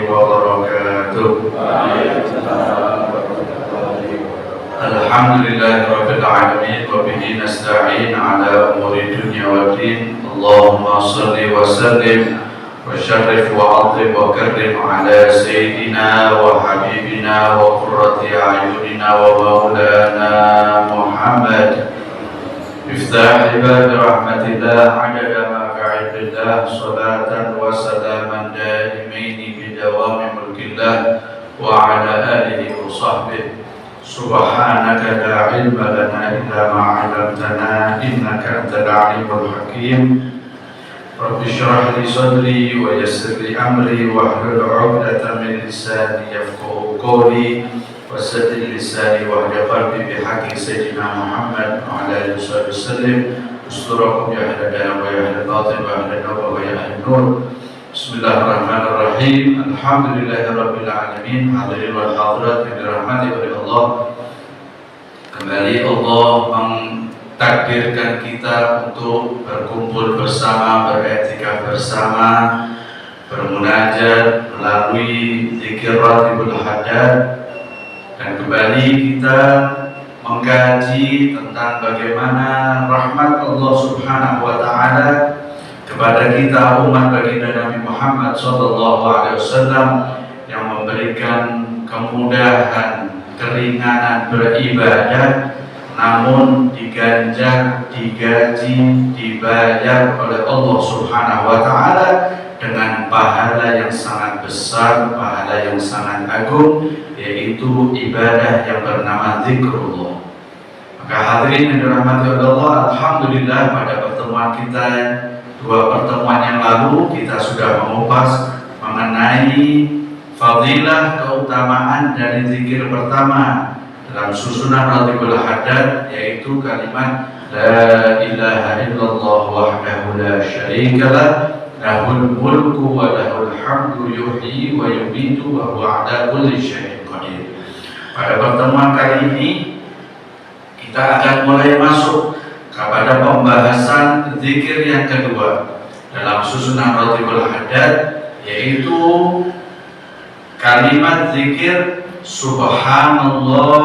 wabarakatuh. Alhamdulillahirabbil alamin wa bihi nasta'in ala umuri dunya waddin. Allahumma shalli wa sallim wa syarrif wa 'azzim wa karrim ala sayyidina wa habibina wa qurrati a'yunina wa maulana Muhammad. Miftah ibad rahmatillah adada ma fa'ilillah salatan wa salaman daimaini bidawami mulkillah wa ala alihi wa sahbihi. Subhanaka la ilma lana illa ma 'allamtana innaka antal alimul hakim. Rabbi shrah li sadri wa yassir li amri wahlul 'uqdatam min lisani yafqahu qawli wasaddid lisani wahdi qalbi bihaqqi sayyidina Muhammad wa ala alihi wasallam. Usturakum ya ahla dalam wa ya ahla batin wa ahla nawwa wa ya ahla nur. Bismillahirrahmanirrahim. Alhamdulillahirabbil alamin. Hadirin wal hadirat yang dirahmati oleh Allah, kembali Allah mentakdirkan kita untuk berkumpul bersama, beretikaf bersama, bermunajat melalui zikir ratibul haddad. Dan kembali kita mengkaji tentang bagaimana rahmat Allah Subhanahu wa Ta'ala kepada kita umat baginda Nabi Muhammad SAW yang memberikan kemudahan, keringanan beribadah, namun diganjar, digaji, dibayar oleh Allah Subhanahu wa Ta'ala dengan pahala yang sangat besar, pahala yang sangat agung, yaitu ibadah yang bernama zikrullah. Maka hadirin yang dirahmati oleh Allah, alhamdulillah pada pertemuan kita, dua pertemuan yang lalu, kita sudah mengupas mengenai fadilah keutamaan dari zikir pertama dalam susunan ratibul haddad, yaitu kalimat la ilaha illallah wahdahu la syarikalah lahul mulku wa lahul hamdu yuhyi wa yumitu wa huwa ala kulli syai'in qadir. Pada pertemuan kali ini kita akan mulai masuk kepada pembahasan zikir yang kedua dalam susunan ratibul haddad, yaitu kalimat zikir subhanallah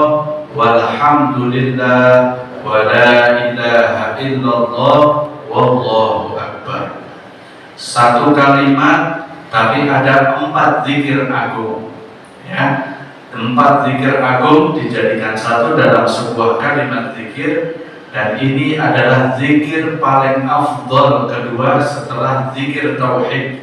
walhamdulillah wa la ilaha illallah wallahu akbar. Satu kalimat tapi ada 4 zikir agung, ya. 4 zikir agung dijadikan satu dalam sebuah kalimat zikir, dan ini adalah zikir paling afdol kedua setelah zikir tauhid,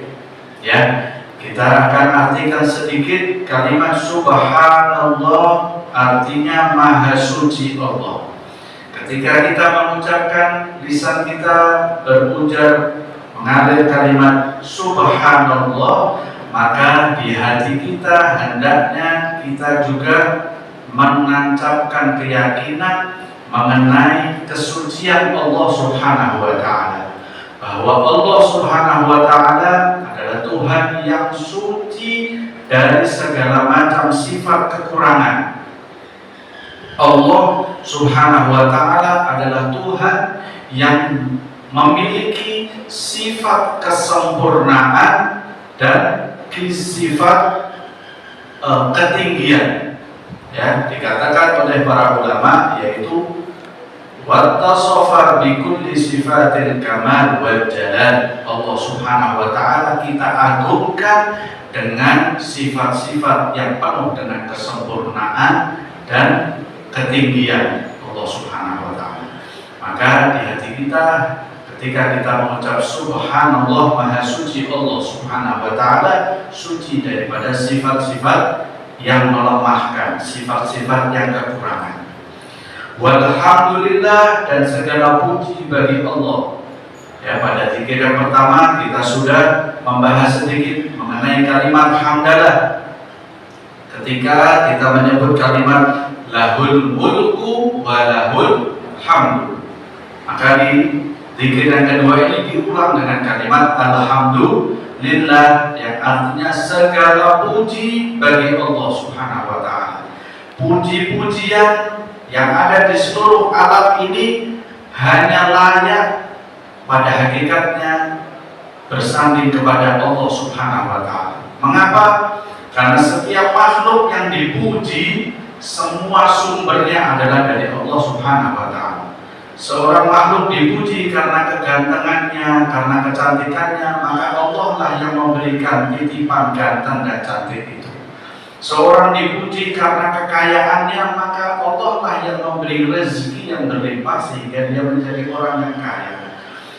ya. Kita akan artikan sedikit kalimat subhanallah, artinya maha suci Allah. Ketika kita mengucapkan, lisan kita berujar mengalir kalimat subhanallah, maka di hati kita hendaknya kita juga menancapkan keyakinan mengenai kesucian Allah Subhanahu wa Ta'ala, bahwa Allah Subhanahu wa Ta'ala adalah Tuhan yang suci dari segala macam sifat kekurangan. Allah Subhanahu wa Ta'ala adalah Tuhan yang memiliki sifat kesempurnaan dan sifat ketinggian, ya. Dikatakan oleh para ulama, yaitu wattasafa bikulli sifatil kamal wal jalal. Allah Subhanahu wa Ta'ala kita agungkan dengan sifat-sifat yang penuh dengan kesempurnaan dan ketinggian Allah Subhanahu wa Ta'ala. Maka di hati kita, ketika kita mengucap subhanallah, maha suci Allah Subhanahu wa Ta'ala, suci daripada sifat-sifat yang melemahkan, sifat-sifat yang kekurangan. Walhamdulillah, dan segala puji bagi Allah. Ya, pada zikir yang pertama kita sudah membahas sedikit mengenai kalimat hamdalah. Ketika kita menyebut kalimat lahul mulku wa lahul hamdu, maka di zikir yang kedua ini diulang dengan kalimat alhamdulillah, yang artinya segala puji bagi Allah Subhanahu wa Ta'ala. Puji-pujian yang ada di seluruh alam ini hanya layak pada hakikatnya bersanding kepada Allah Subhanahu wa Ta'ala. Mengapa? Karena setiap makhluk yang dipuji semua sumbernya adalah dari Allah Subhanahu wa Ta'ala. Seorang makhluk dipuji karena kegantengannya, karena kecantikannya, maka Allah lah yang memberikan titipan ganteng dan cantik itu. Seorang dipuji karena kekayaannya, maka Allah lah yang memberi rezeki yang berlimpah sehingga dia menjadi orang yang kaya.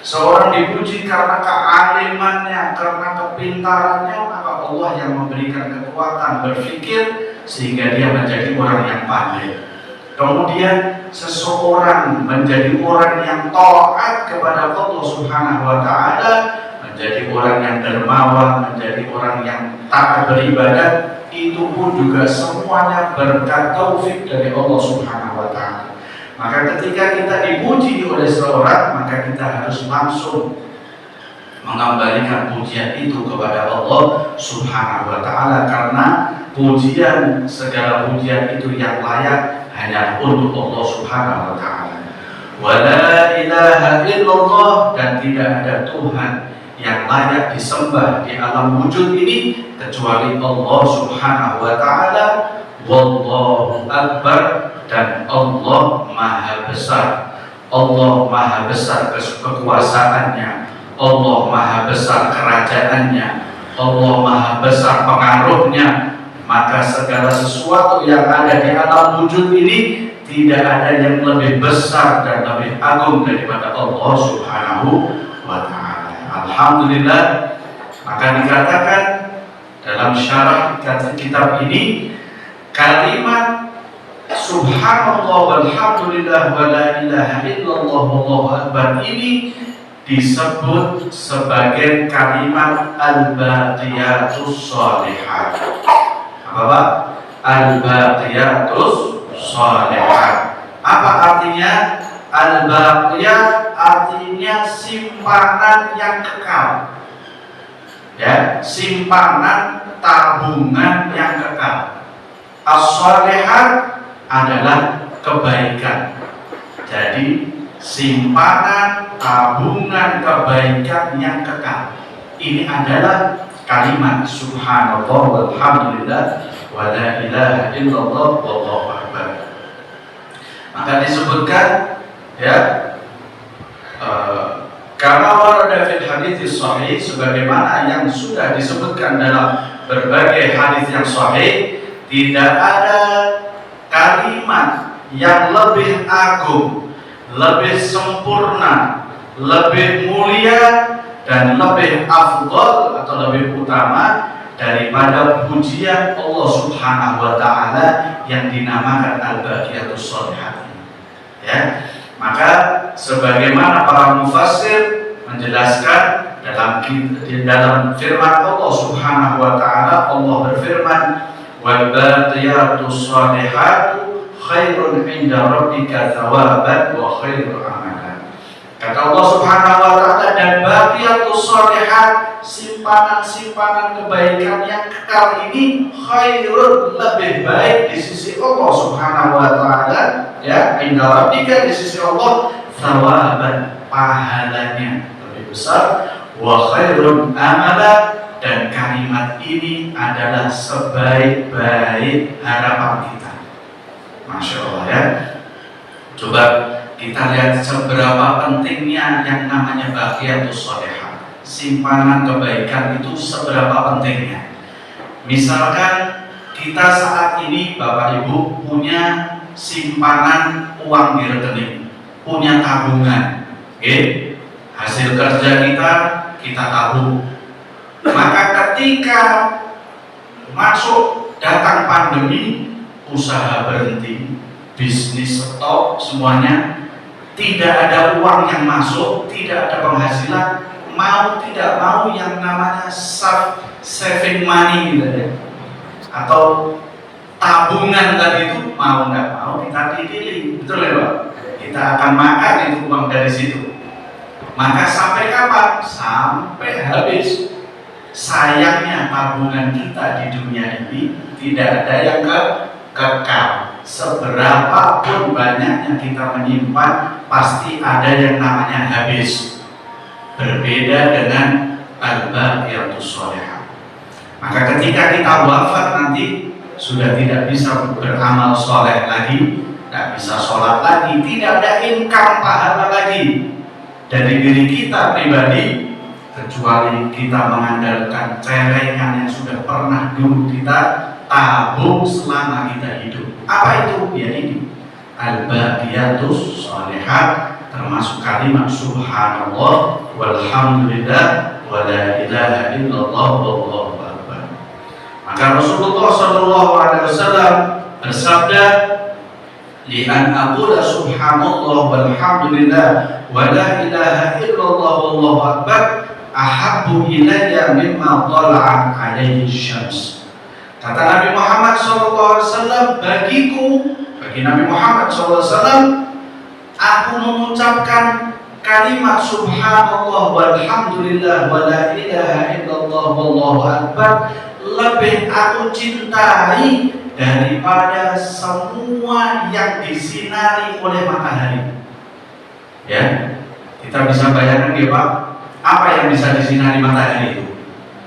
Seorang dipuji karena kealimannya, karena kepintarannya, maka Allah yang memberikan kekuatan berpikir sehingga dia menjadi orang yang pandai. Kemudian seseorang menjadi orang yang taat kepada Allah Subhanahu wa Ta'ala, menjadi orang yang dermawan, menjadi orang yang taat beribadah, itu pun juga semuanya berkat taufik dari Allah Subhanahu wa Ta'ala. Maka ketika kita dipuji oleh seorang, maka kita harus langsung mengembalikan pujian itu kepada Allah Subhanahu wa Ta'ala, karena pujian, segala pujian itu yang layak hanya untuk Allah Subhanahu wa Ta'ala. Wa la ilaha illallah, dan tidak ada Tuhan yang layak disembah di alam wujud ini kecuali Allah Subhanahu wa Ta'ala. Wallahu akbar, dan Allah maha besar. Allah maha besar kekuasaannya, Allah maha besar kerajaannya, Allah maha besar pengaruhnya. Maka segala sesuatu yang ada di alam wujud ini tidak ada yang lebih besar dan lebih agung daripada Allah Subhanahu wa Ta'ala. Alhamdulillah. Maka dikatakan dalam syarah kitab ini, kalimat Subhanallah walhamdulillah wa la ilaha illallah wallahu akbar ini disebut sebagai kalimat al-baqiyatus shalihat. Apa? Al-baqiyatus shalihat. Apa artinya? Al-baqiyat artinya simpanan yang kekal. Ya, simpanan tabungan yang kekal. As-shalihat adalah kebaikan. Jadi simpanan tabungan kebaikan yang kekal. Ini adalah kalimat subhanallah walhamdulillah wa la ilaha illallah wallahu akbar. Maka disebutkan ya, kama warada fil hadits sahih, sebagaimana yang sudah disebutkan dalam berbagai hadis yang sahih, tidak ada kalimat yang lebih agung, lebih sempurna, lebih mulia dan lebih afdal atau lebih utama daripada pujian Allah Subhanahu wa Ta'ala yang dinamakan al-baqiyatus shalihat. Ya, maka sebagaimana para mufassir menjelaskan dalam firman Allah Subhanahu wa Ta'ala, Allah berfirman, wal baqiyatus shalihatu khairun 'inda rabbika thawaban wa khairun amalan. Kata Allah Subhanahu wa Ta'ala, dan baqiyatus shalihat, simpanan-simpanan kebaikan yang kekal ini khairun, lebih baik di sisi Allah Subhanahu wa Ta'ala, ya, 'inda rabbika, di sisi Allah, thawaban, pahalanya lebih besar, wa khairun amalan, dan kalimat ini adalah sebaik-baik harapan kita. Masya Allah ya. Coba kita lihat seberapa pentingnya yang namanya baqiyatus shalihat. Simpanan kebaikan itu seberapa pentingnya. Misalkan kita saat ini Bapak Ibu punya simpanan uang di rekening, punya tabungan, hasil kerja kita tabung. Maka ketika datang pandemi, usaha berhenti, bisnis stop, semuanya tidak ada uang yang masuk, tidak ada penghasilan, mau tidak mau yang namanya saving money gitu ya, atau tabungan tadi itu mau nggak mau kita pilih, betul ya Pak? Kita akan makan itu uang dari situ. Maka sampai kapan? Sampai habis. Sayangnya tabungan kita di dunia ini tidak ada yang kekal. Seberapa pun banyaknya kita menyimpan, pasti ada yang namanya habis. Berbeda dengan al-baqiyatus shalihat. Maka ketika kita wafat nanti sudah tidak bisa beramal soleh lagi, tidak bisa sholat lagi, tidak ada income pahala lagi dari diri kita pribadi, kecuali kita mengandalkan celengan yang sudah pernah dulu kita tabung selama kita hidup. Apa itu? Ya ini al-baqiyatus sholihah, termasuk kalimat subhanallah walhamdulillah wala ilaha illallah wallahu akbar. Maka Rasulullah sallallahu alaihi wasallam bersabda, "Li'an aqula subhanallah walhamdulillah wala ilaha illallah wallahu akbar ahabbu ilayya mimma tala'at alaihi syams." Kata Nabi Muhammad SAW, bagi Nabi Muhammad SAW, aku mengucapkan kalimat subhanallah walhamdulillah wala ilaha illallah wallahu akbar lebih aku cintai daripada semua yang disinari oleh matahari. Ya, kita bisa bayangkan ya Pak, apa yang bisa disinari matahari itu?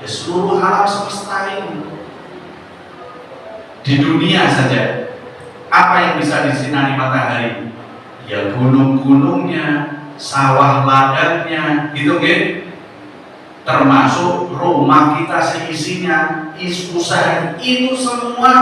Ya, seluruh alam semesta ini. Di dunia saja, apa yang bisa disinari matahari? Ya gunung-gunungnya, sawah ladangnya, gitu kan? Termasuk rumah kita seisinya, usaha itu semua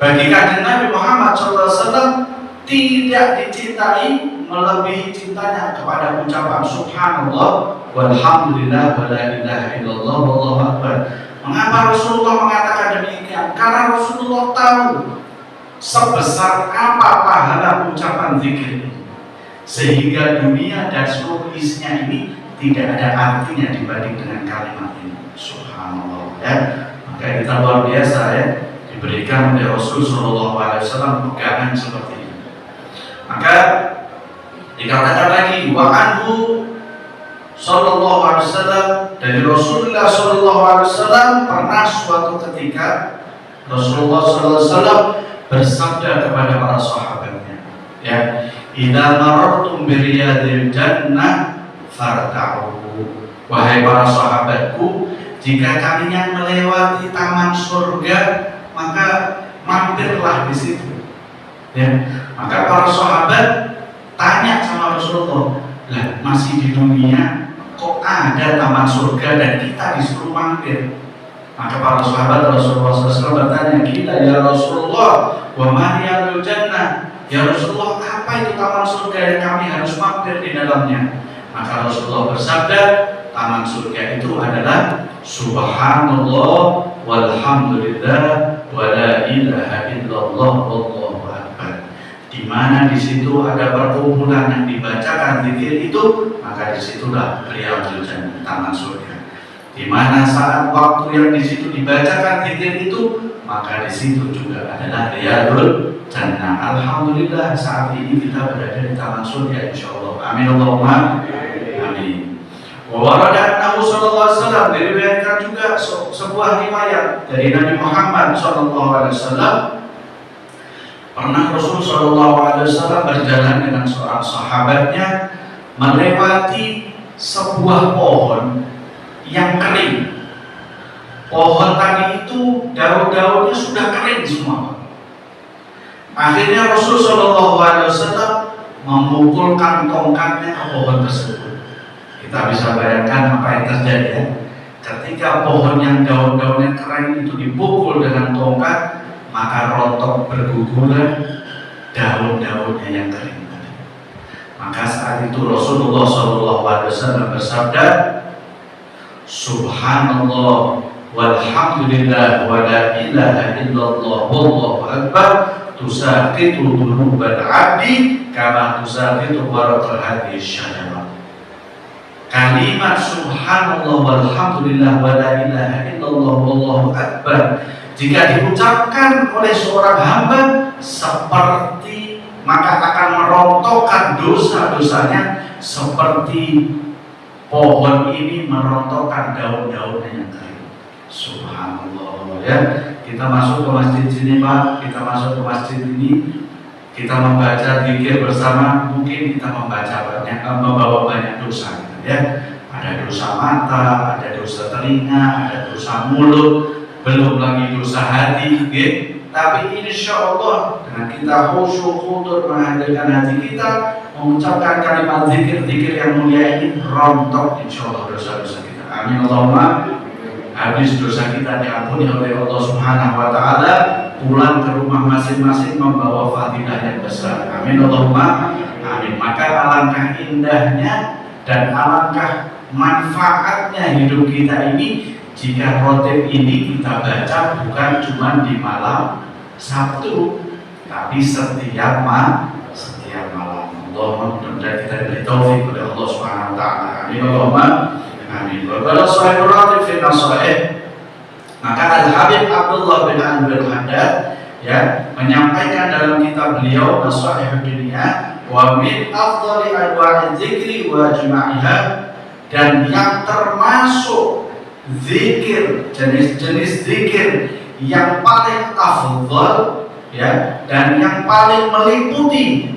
bagi kanjeng Nabi Muhammad SAW tidak dicintai melebihi cintanya kepada ucapan subhanallah walhamdulillah wala ilaha illallah wallahu akbar. Mengapa Rasulullah mengatakan demikian? Karena Rasulullah tahu sebesar apa pahala ucapan zikir ini, sehingga dunia dan seluruh isinya ini tidak ada artinya dibanding dengan kalimat ini. Subhanallah ya. Maka kita luar biasa ya, diberikan oleh Rasulullah SAW pegangan seperti ini. Maka dikatakan lagi wa anhu sallallahu alaihi wasallam, dari Rasulullah sallallahu alaihi wasallam pernah suatu ketika Rasulullah sallallahu alaihi wasallam bersabda kepada para sahabatnya, ya, idza marartum bi riyadil jannah farta'u, wahai para sahabatku, jika kalian melewati taman surga maka mampirlah di situ. Ya, maka para sahabat tanya sama Rasulullah, lah masih di dunia kok ada taman surga dan kita disuruh mampir? Maka para sahabat Rasulullah SAW bertanya, kita ya Rasulullah, wa ma riyadul jannah, ya Rasulullah apa itu taman surga yang kami harus mampir di dalamnya? Maka Rasulullah bersabda, taman surga itu adalah subhanallah walhamdulillah wala ilaha illallah wallahu akbar. Di mana di situ ada perkumpulan yang dibacakan zikir itu, maka disitulah riyadul jannah, taman surga. Di mana saat waktu yang di situ dibacakan zikir itu, maka di situ juga adalah riyadul jannah. Alhamdulillah saat ini kita berada di taman surga insyaallah. Amin Allahumma amin. Wa warada Nabi sallallahu alaihi wasallam, diriwayatkan juga sebuah riwayat dari Nabi Muhammad sallallahu alaihi wasallam, pernah Rasul sallallahu alaihi wasallam berjalan dengan seorang sahabatnya melewati sebuah pohon yang kering. Pohon tadi itu daun-daunnya sudah kering semua. Akhirnya Rasul sallallahu alaihi wasallam memukulkan tongkatnya ke pohon tersebut. Kita bisa bayangkan apa yang terjadi ya. Ketika pohon yang daun-daunnya kering itu dipukul dengan tongkat, maka rontok berguguran daun-daunnya yang kering tadi. Maka saat itu Rasulullah SAW bersabda, subhanallah walhamdulillah wala ilaha illallah wallahu akbar tusaqitu dhunubal abdi kama tusaqitu waraqal hadhihi syajarah. Kalimat subhanallah walhamdulillah wala ilaha illallah wallahu akbar jika diucapkan oleh seorang hamba seperti, maka akan merontokkan dosa-dosanya seperti pohon ini merontokkan daun-daunnya yang kering. Subhanallah ya. Kita masuk ke masjid sini Pak, kita masuk ke masjid ini, kita membaca zikir bersama, mungkin kita membaca banyak, membawa banyak dosa ya. ada dosa mata, ada dosa telinga, ada dosa mulut, belum lagi dosa hati, gitu. Tapi insya Allah dengan kita khusyuk khudur menghadirkan hati kita, mengucapkan kalimat zikir-zikir yang mulia ini, rontok insya Allah dosa-dosa kita. Amin Allahumma. Habis dosa kita diampuni oleh Allah Subhanahu Wa Taala, pulang ke rumah masing-masing membawa fadilah yang besar. Amin Allahumma. Amin. Maka alangkah indahnya dan alangkah manfaatnya hidup kita ini jika rotib ini kita baca bukan cuma di malam Sabtu, tapi setiap malam. Allahumma mudah-mudahan kita diberi taufik oleh Allah Subhanahu Wa Taala. Amin Allahumma. Amin. Wa sahibul ratib fi nasaih. Maka Al-Habib Abdullah bin Anwar Haddad ya menyampaikan dalam kitab beliau Nasaihud Dunia, wa min afdali anwa'i dzikri wa jama'iha, dan yang termasuk zikir, jenis-jenis zikir yang paling afdal ya dan yang paling meliputi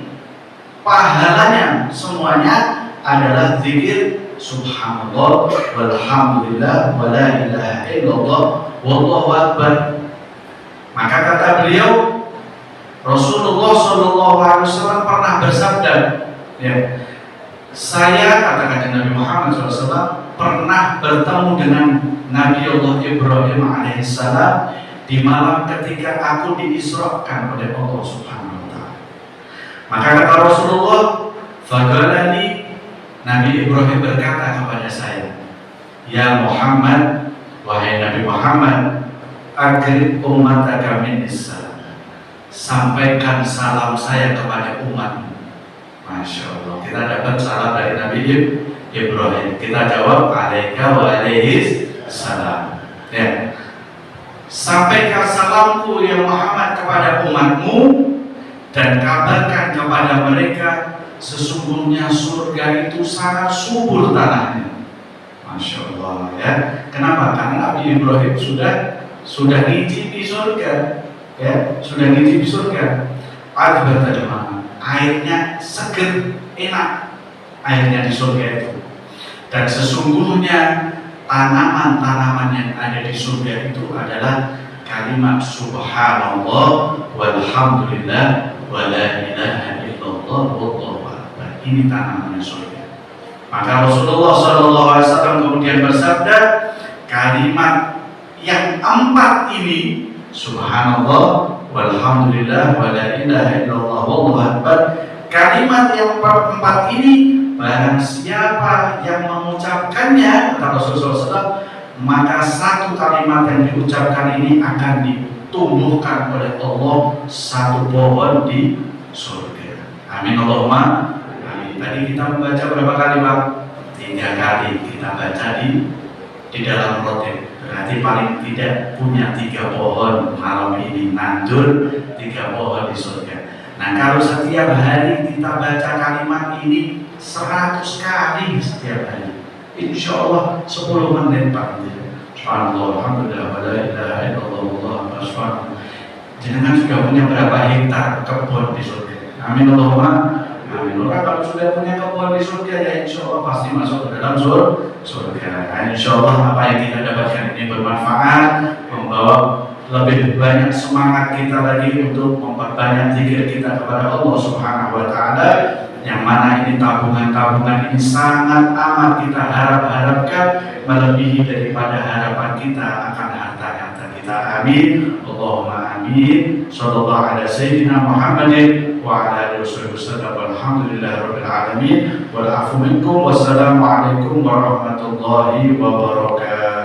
pahalanya semuanya adalah zikir subhanallah walhamdulillah wala ilaha illallah wallahu akbar. Maka kata beliau, Rasulullah SAW pernah bersabda, ya, saya, kata Nabi Muhammad SAW, pernah bertemu dengan Nabi Allah Ibrahim alaihissalam di malam ketika aku diisrakan oleh Allah Subhanahu Wa Taala. Maka kata Rasulullah, "Faqalani," Nabi Ibrahim berkata kepada saya, "Ya Muhammad, wahai Nabi Muhammad, akrib ummataka minnis salam, sampaikan salam saya kepada umatmu." Masya Allah, kita dapat salam dari Nabi Ibrahim. Kita jawab alaika wa alaihis salam. Ya. Sampaikan salamku ya Muhammad kepada umatmu dan kabarkan kepada mereka sesungguhnya surga itu sangat subur tanahnya. Masya Allah ya. Kenapa? Karena Nabi Ibrahim sudah ngicipi surga, ya, sudah ngicipi surga. Ada bagaimana? Airnya seger, enak, airnya di surga itu. Dan sesungguhnya tanaman-tanaman yang ada di surga itu adalah kalimat subhanallah walhamdulillah wala ilaha illallah wallahu akbar. Ini tanaman surga. Maka Rasulullah SAW kemudian bersabda, kalimat yang 4 ini, subhanallah walhamdulillah wala ilaha illallah wallahu akbar, kalimat yang 4 ini barang siapa yang mengucapkannya, kata Rasulullah SAW, maka satu kalimat yang diucapkan ini akan ditumbuhkan oleh Allah satu pohon di surga. Amin Allahumma. Amin. Tadi kita membaca berapa kalimat? 3 kali kita baca di dalam rotib. Berarti paling tidak punya 3 pohon malam ini, nandur 3 pohon di surga. Nah, kalau setiap hari kita baca kalimat ini 100 kali setiap hari, insya Allah 10 menit Pak. Subhanallah, alhamdulillah, wa la ilaha illallah, wallahu akbar. Jangan juga punya berapa hektar kebun di surga. Amin Allahumma. Amin. Orang kalau sudah punya kebun di surga, ya insya Allah pasti masuk ke dalam surga. Nah, insya Allah apa yang kita dapatkan ini bermanfaat, membawa lebih banyak semangat kita lagi untuk memperbanyak zikir kita kepada Allah Subhanahu Wa Taala, yang mana ini tabungan-tabungan ini sangat amat kita harapkan melebihi daripada harapan kita akan harta-harta kita. Amin Allahumma amin. Sallallahu ala sayyidina Muhammadin wa ala alihi wasallam. Walhamdulillahirabbil alamin. Wal afu minkum. Wassalamualaikum warahmatullahi wabarakatuh.